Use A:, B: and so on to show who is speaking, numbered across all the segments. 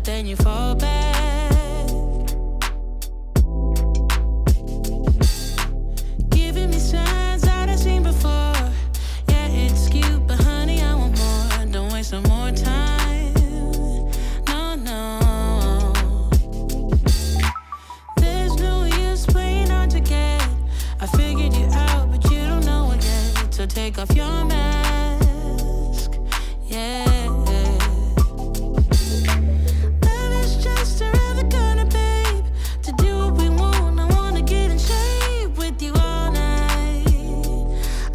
A: but then you fall back. Giving me signs that I've seen before. Yeah, it's cute, but honey, I want more. Don't waste no more time. No, no. There's no use playing hard to get. I figured you out, but you don't know it yet. So take off your mask. Yeah. Love is just around the corner, babe. To do what we want, I wanna get in shape with you all night.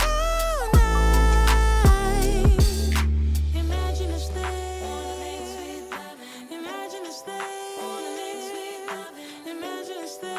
A: All night. Imagine us there. Imagine us there. Imagine us there.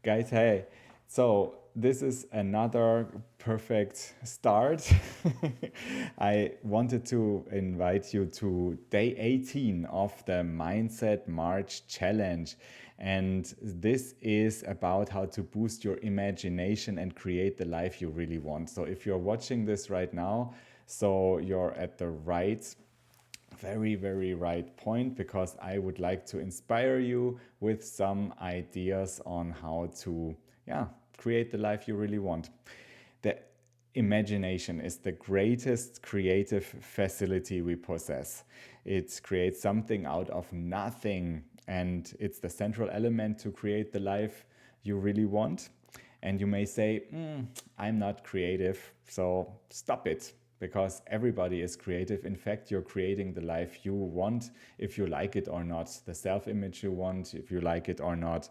B: Guys, hey, so this is another perfect start. I wanted to invite you to day 18 of the Mindset March challenge. And this is about how to boost your imagination and create the life you really want. So if you're watching this right now, so you're at the very right point, because I would like to inspire you with some ideas on how to create the life you really want. The imagination is the greatest creative facility we possess. It creates something out of nothing, and it's the central element to create the life you really want. And you may say, I'm not creative, so stop it. Because everybody is creative. In fact, you're creating the life you want, if you like it or not. The self-image you want, if you like it or not.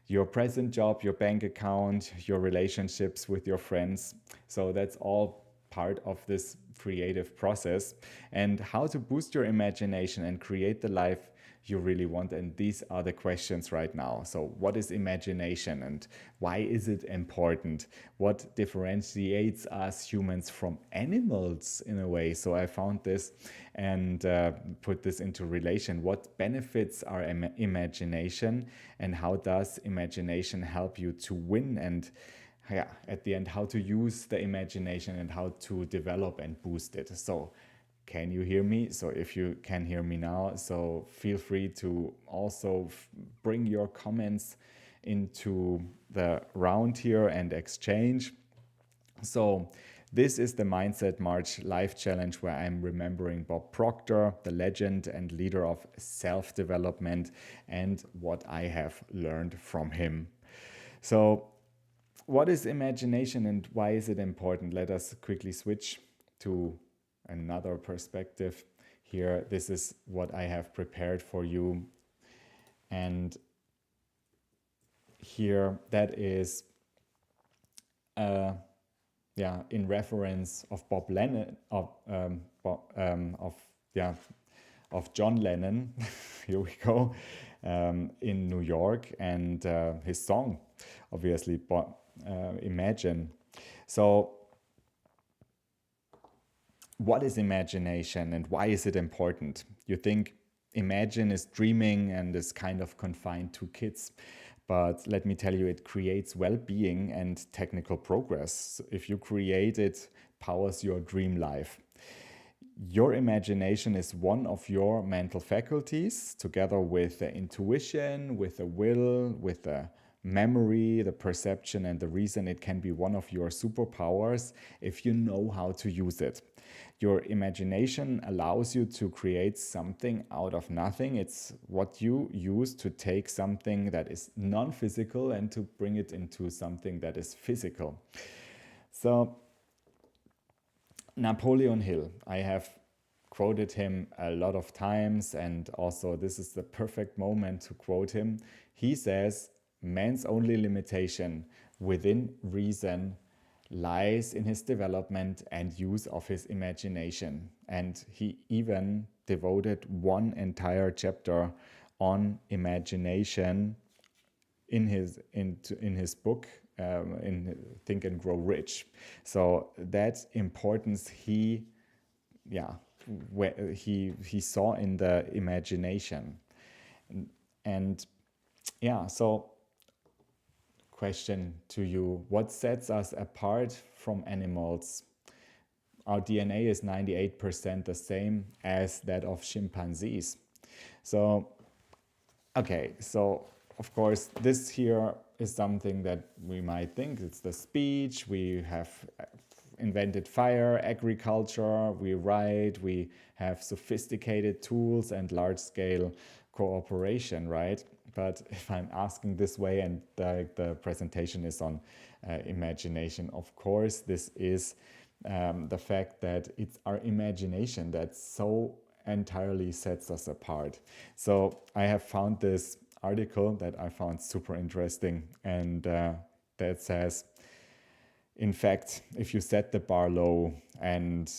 B: Your present job, your bank account, your relationships with your friends. So that's all part of this creative process. And how to boost your imagination and create the life you really want. And these are the questions right now. So what is imagination and why is it important? What differentiates us humans from animals in a way? So I found this and put this into relation. What benefits our imagination, and how does imagination help you to win? And at the end, how to use the imagination and how to develop and boost it. So can you hear me? So if you can hear me now, so feel free to also bring your comments into the round here and exchange. So this is the Mindset March Life Challenge, where I'm remembering Bob Proctor, the legend and leader of self-development, and what I have learned from him. So what is imagination and why is it important? Let us quickly switch to another perspective here. This is what I have prepared for you. And here that is in reference of Bob Lennon, of John Lennon. Here we go, in New York, and his song, obviously, Imagine. So what is imagination and why is it important? You think imagine is dreaming and is kind of confined to kids. But let me tell you, it creates well-being and technical progress. If you create it, powers your dream life. Your imagination is one of your mental faculties, together with the intuition, with the will, with the memory, the perception, and the reason. It can be one of your superpowers if you know how to use it. Your imagination allows you to create something out of nothing. It's what you use to take something that is non-physical and to bring it into something that is physical. So Napoleon Hill, I have quoted him a lot of times, and also this is the perfect moment to quote him. He says, man's only limitation within reason lies in his development and use of his imagination. And he even devoted one entire chapter on imagination in his book, in Think and Grow Rich. So that importance he saw in the imagination. And so question to you, what sets us apart from animals? Our DNA is 98% the same as that of chimpanzees. So of course, this here is something that we might think it's the speech. We have invented fire, agriculture, we write, we have sophisticated tools and large-scale cooperation, right? But if I'm asking this way, and the presentation is on imagination, of course, this is the fact that it's our imagination that so entirely sets us apart. So I have found this article that I found super interesting, and that says, in fact, if you set the bar low, and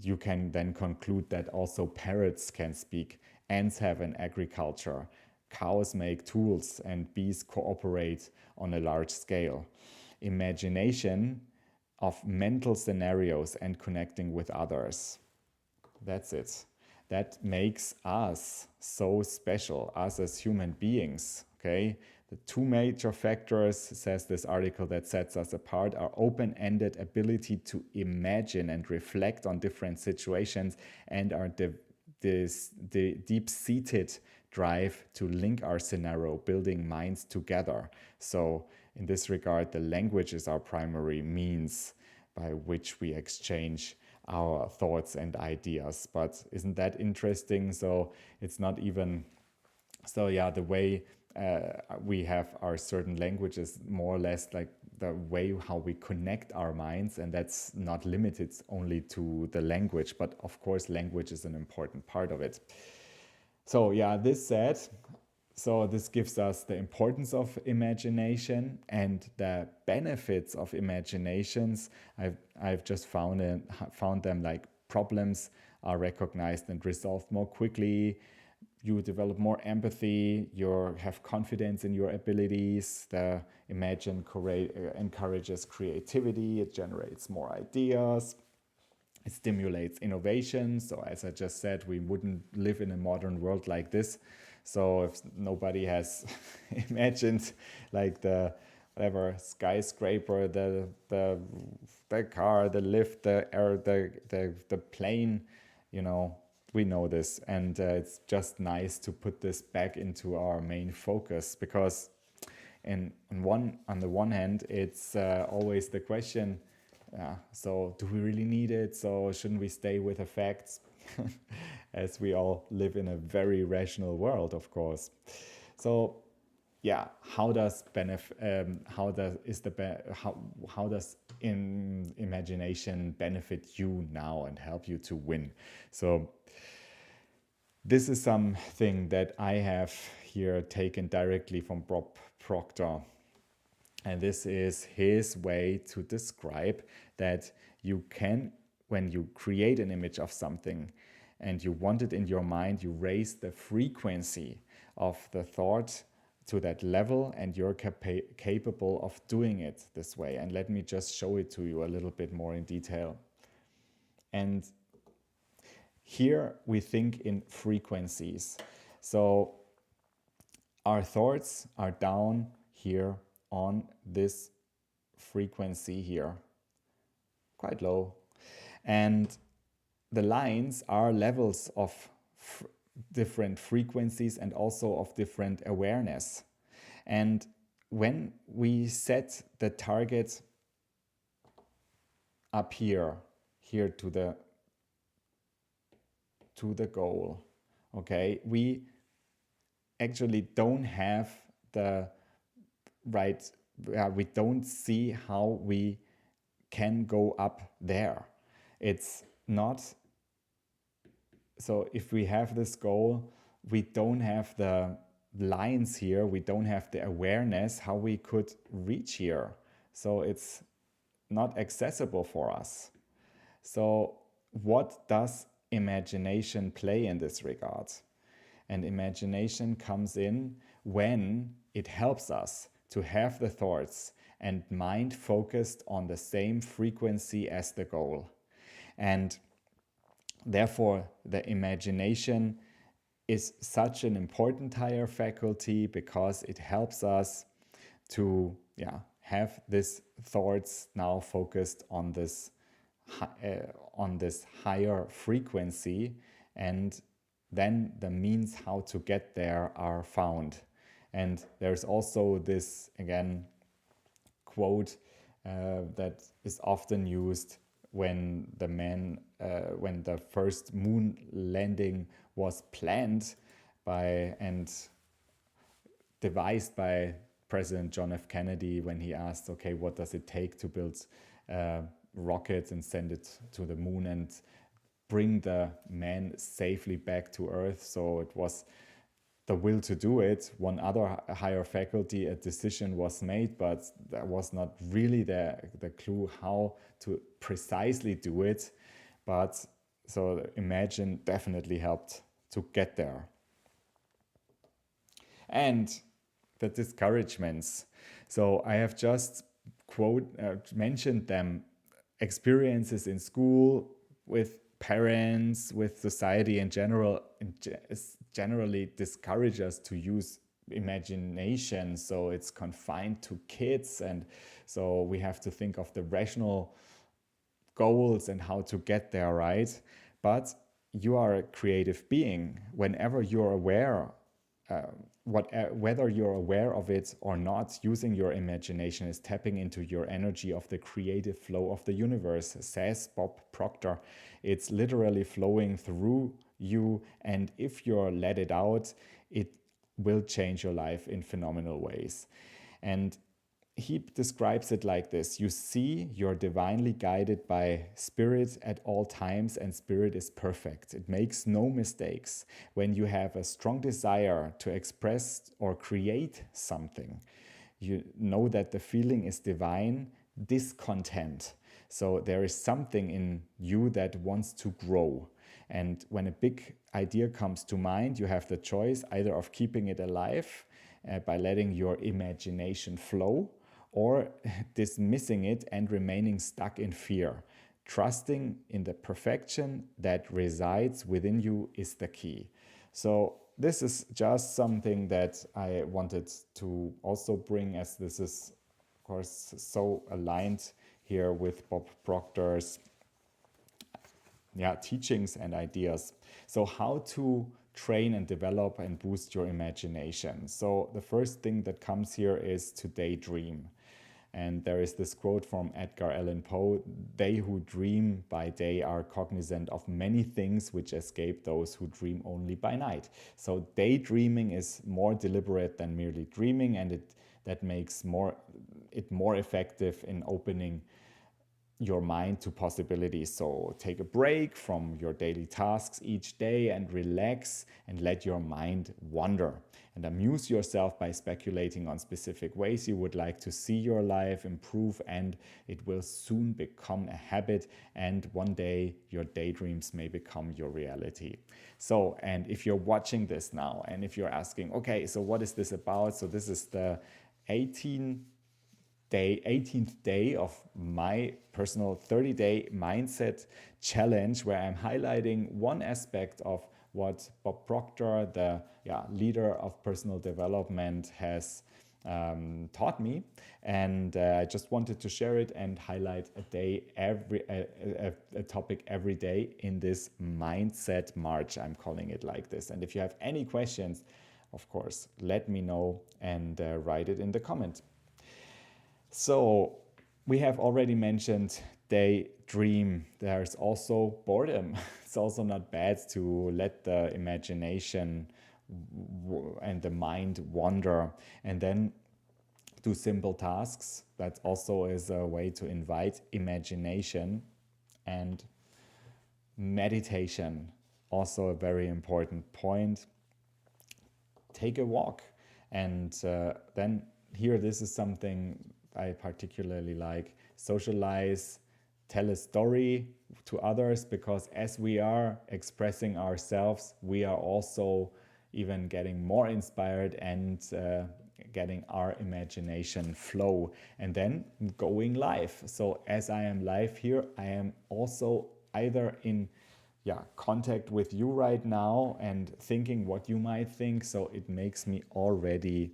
B: you can then conclude that also parrots can speak, ants have an agriculture, cows make tools, and bees cooperate on a large scale. Imagination of mental scenarios and connecting with others. That's it. That makes us so special, us as human beings, okay? The two major factors, says this article, that sets us apart are open-ended ability to imagine and reflect on different situations, and our the deep-seated drive to link our scenario, building minds together. So in this regard, the language is our primary means by which we exchange our thoughts and ideas. But isn't that interesting? So it's not even, the way we have our certain languages, more or less like the way how we connect our minds, and that's not limited only to the language, but of course language is an important part of it. So this said, so this gives us the importance of imagination and the benefits of imaginations. I've just found them, like problems are recognized and resolved more quickly. You develop more empathy, you have confidence in your abilities. The imagine encourages creativity, it generates more ideas, it stimulates innovation. So as I just said, we wouldn't live in a modern world like this. So if nobody has imagined like the whatever skyscraper, the car, the lift, the air, the plane, we know this, and it's just nice to put this back into our main focus, because on the one hand, it's always the question, so do we really need it? So shouldn't we stay with the facts? As we all live in a very rational world, of course. So how does imagination benefit you now and help you to win? So this is something that I have here taken directly from Bob Proctor. And this is his way to describe that you can, when you create an image of something and you want it in your mind, you raise the frequency of the thought to that level, and you're capable of doing it this way. And let me just show it to you a little bit more in detail. And here we think in frequencies. So our thoughts are down here on this frequency here, quite low. And the lines are levels of different frequencies and also of different awareness. And when we set the target up here to the goal, okay, we actually don't have the right, we don't see how we can go up there. It's not, so if we have this goal, we don't have the lines here, we don't have the awareness how we could reach here. So it's not accessible for us. So what does imagination play in this regard? And imagination comes in when it helps us to have the thoughts and mind focused on the same frequency as the goal. And therefore, the imagination is such an important higher faculty because it helps us to have these thoughts now focused on this higher frequency, and then the means how to get there are found. And there's also this, again, quote that is often used when the first moon landing was planned by and devised by President John F. Kennedy, when he asked, okay, what does it take to build rockets and send it to the moon and bring the man safely back to Earth? So it was the will to do it. One other higher faculty, a decision was made, but that was not really the clue how to precisely do it. But so Imagine definitely helped to get there. And the discouragements. So I have just mentioned them. Experiences in school, with parents, with society in general, generally discourage us to use imagination. So it's confined to kids, and so we have to think of the rational goals and how to get there, right? But you are a creative being. Whenever you're aware, whether you're aware of it or not, using your imagination is tapping into your energy of the creative flow of the universe, says Bob Proctor. It's literally flowing through you, and if you're let it out, it will change your life in phenomenal ways. And he describes it like this: you see, you're divinely guided by spirit at all times, and spirit is perfect. It makes no mistakes. When you have a strong desire to express or create something, you know that the feeling is divine discontent. So there is something in you that wants to grow. And when a big idea comes to mind, you have the choice either of keeping it alive by letting your imagination flow, or dismissing it and remaining stuck in fear. Trusting in the perfection that resides within you is the key. So this is just something that I wanted to also bring, as this is, of course, so aligned here with Bob Proctor's teachings and ideas. So how to train and develop and boost your imagination. So the first thing that comes here is to daydream. And there is this quote from Edgar Allan Poe: "They who dream by day are cognizant of many things which escape those who dream only by night." So daydreaming is more deliberate than merely dreaming, and that makes it more effective in opening your mind to possibilities. So take a break from your daily tasks each day and relax and let your mind wander, and amuse yourself by speculating on specific ways you would like to see your life improve, and it will soon become a habit, and one day your daydreams may become your reality. So, and if you're watching this now and if you're asking, okay, so what is this about? So this is the 18th day of my personal 30-day mindset challenge, where I'm highlighting one aspect of what Bob Proctor, the leader of personal development, has taught me, and I just wanted to share it and highlight a topic every day in this Mindset March. I'm calling it like this. And if you have any questions of course, let me know and write it in the comment. So we have already mentioned daydream. There's also boredom. It's also not bad to let the imagination and the mind wander, and then do simple tasks. That also is a way to invite imagination. And meditation, also a very important point. Take a walk. And then here, this is something I particularly like. Socialize, tell a story to others, because as we are expressing ourselves, we are also even getting more inspired and getting our imagination flow, and then going live. So as I am live here, I am also either in contact with you right now and thinking what you might think. So it makes me already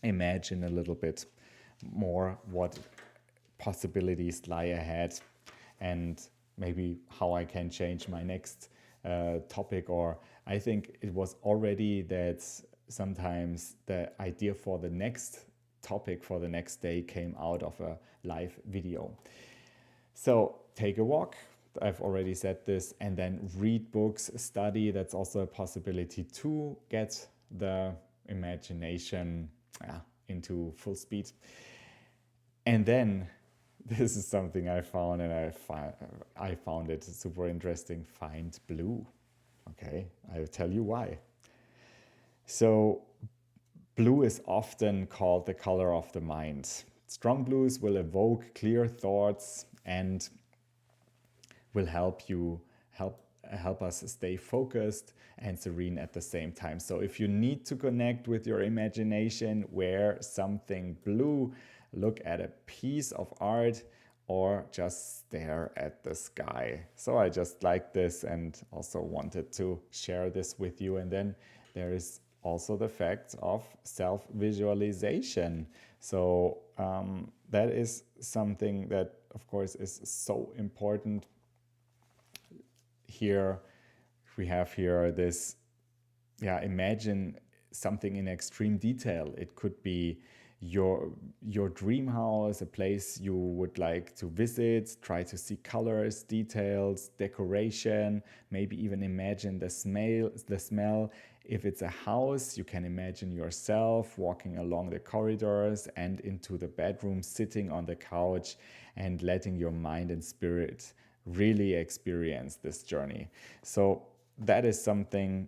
B: imagine a little bit more what possibilities lie ahead, and maybe how I can change my next topic. Or I think it was already that sometimes the idea for the next topic for the next day came out of a live video. So take a walk, I've already said this, and then read books, study. That's also a possibility to get the imagination into full speed. And then this is something I found, and I found it super interesting. Find blue. Okay, I'll tell you why. So blue is often called the color of the mind. Strong blues will evoke clear thoughts and will help us stay focused and serene at the same time. So if you need to connect with your imagination, wear something blue, look at a piece of art, or just stare at the sky. So I just like this and also wanted to share this with you. And then there is also the fact of self-visualization. So that is something that, of course, is so important. Here we have here this, imagine something in extreme detail. It could be your dream house, a place you would like to visit. Try to see colors, details, decoration, maybe even imagine the smell. If it's a house, you can imagine yourself walking along the corridors and into the bedroom, sitting on the couch and letting your mind and spirit really experience this journey. So that is something,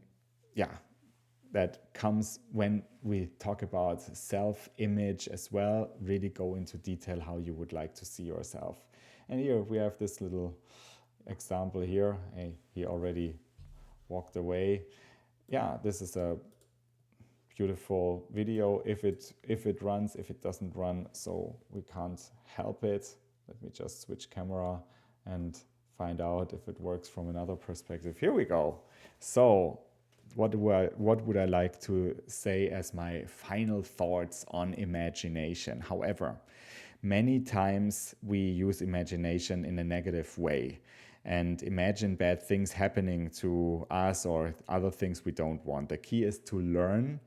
B: that comes when we talk about self-image as well. Really go into detail how you would like to see yourself. And here we have this little example here. Hey, he already walked away. Yeah, this is a beautiful video. If it runs, if it doesn't run, so we can't help it. Let me just switch camera and find out if it works from another perspective. Here we go. So what would I like to say as my final thoughts on imagination? However, many times we use imagination in a negative way and imagine bad things happening to us or other things we don't want. The key is to learn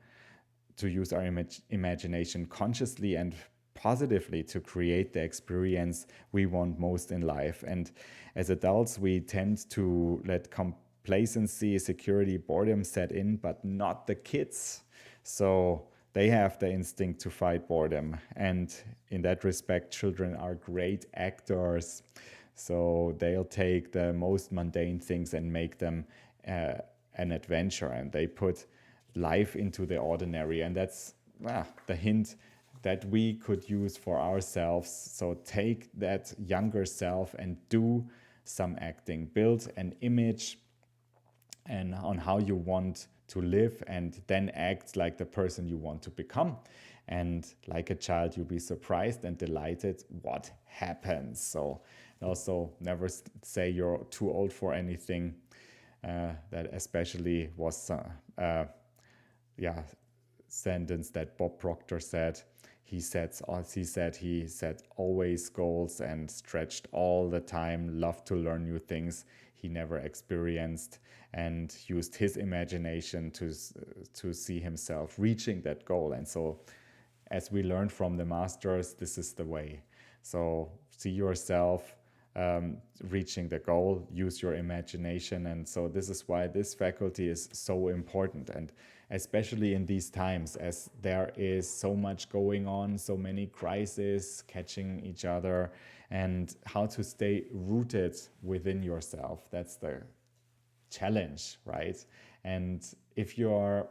B: to use our imagination consciously and positively to create the experience we want most in life. And as adults, we tend to let complacency, security, boredom set in, but not the kids. So they have the instinct to fight boredom. And in that respect, children are great actors. So they'll take the most mundane things and make them an adventure. And they put life into the ordinary. And that's the hint that we could use for ourselves. So take that younger self and do some acting. Build an image and on how you want to live, and then act like the person you want to become. And like a child, you'll be surprised and delighted what happens. So also never say you're too old for anything. That especially was sentence that Bob Proctor said. He said always goals and stretched all the time, loved to learn new things. he never experienced, and used his imagination to see himself reaching that goal. And so, as we learned from the masters, this is the way. So see yourself reaching the goal, use your imagination. And so this is why this faculty is so important. And especially in these times, as there is so much going on, so many crises catching each other, and how to stay rooted within yourself. That's the challenge, right? And if you're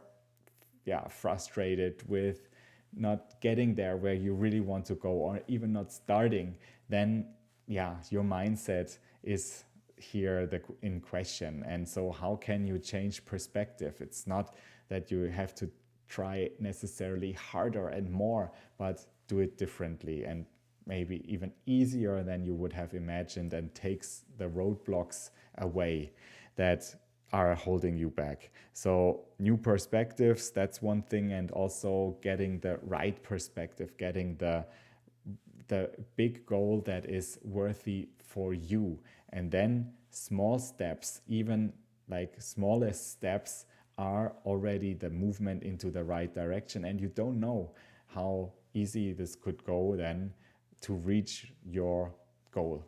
B: frustrated with not getting there where you really want to go, or even not starting, then your mindset is here in question. And so how can you change perspective? It's not that you have to try necessarily harder and more, but do it differently and maybe even easier than you would have imagined, and takes the roadblocks away that are holding you back. So new perspectives, that's one thing, and also getting the right perspective, getting the big goal that is worthy for you. And then small steps, even like smallest steps, are already the movement into the right direction. And you don't know how easy this could go then to reach your goal.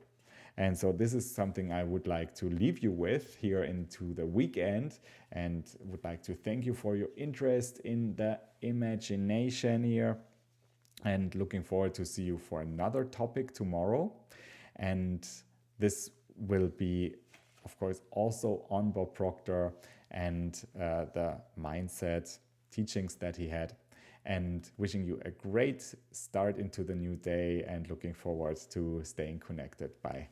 B: And so this is something I would like to leave you with here into the weekend, and would like to thank you for your interest in the imagination here, and looking forward to see you for another topic tomorrow. And this will be, of course, also on Bob Proctor and the mindset teachings that he had. And wishing you a great start into the new day, and looking forward to staying connected. Bye.